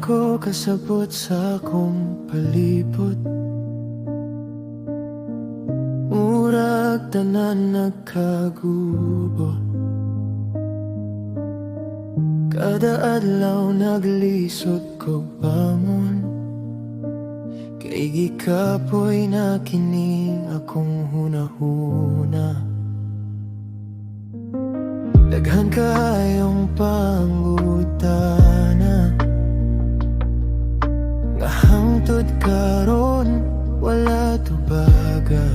ko kasabot sa akong palibot. Murag tanan nagkagubo. Kada adlaw naglisod ko bangon, kay gikapoy na kining akong hunahuna. Daghan kayong pangutana, nga hangtod karon wala tubaga.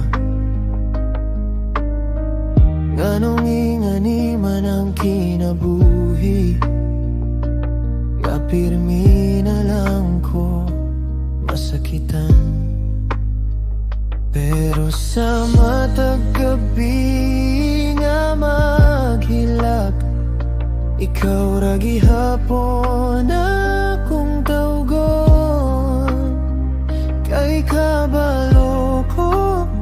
Nganong ingani man ang kinabuhi, nga pirmi na lang ko masakitan. Pero sa matag gabi nga maghilak, ikaw ra gihapon akong tawgon. Kay kabalo ko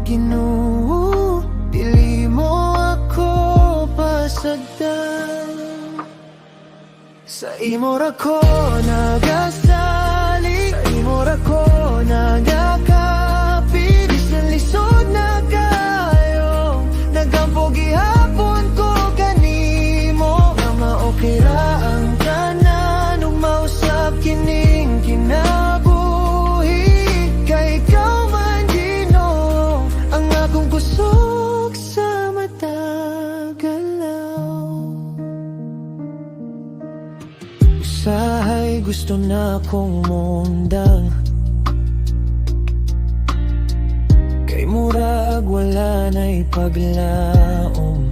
Ginoo, dili mo ako pasagdan. Sa imo ra ko nagasali, sa imo ra ko nagakapi. Bisan lisod na kayo, nagampo gihapon ko kanimo. Nga maokey ra ang tanan, ug mausap kining kinabuhi. Kay ikaw man Ginoo, ang akong kusog sa matagalaw. Usahay gusto na kong mundang, kay murag wala na'y paglaom.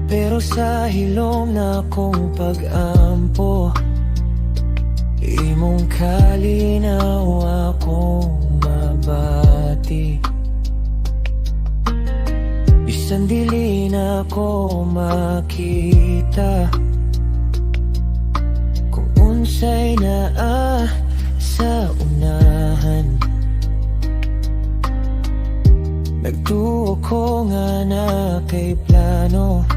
Pero sa hilom na kong pag-ampo, imong kalinaw akong mabati. Bisan dili na ko makita, kung unsay naa sa unahan. Nagtuo ko nga na kay plano,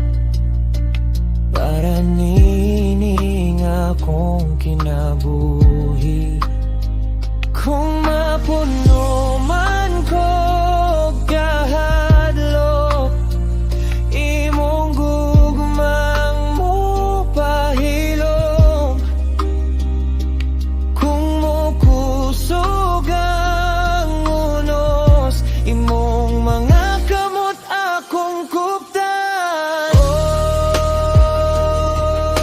para nining akong kinabuhi. Kung mapuno man ko kahadlok, imong gugmang mo pahilom. Kung mo kusog ang unos, imong mga kamot akong kuptan.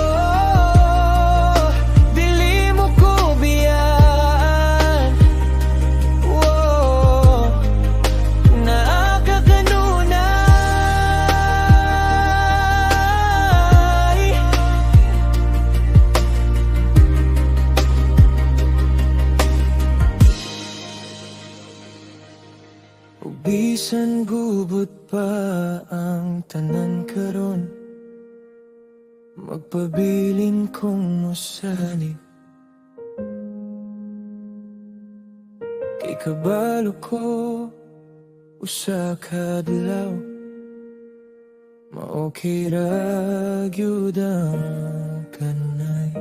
Oh, dili mo ko biyaan. Oh, nakakakanunay. Ug bisan gubot pa ang tanan karon, magpabilin kong mosalig. Kay kabalo ko usa ka adlaw, maokey ra gyud ang kanay.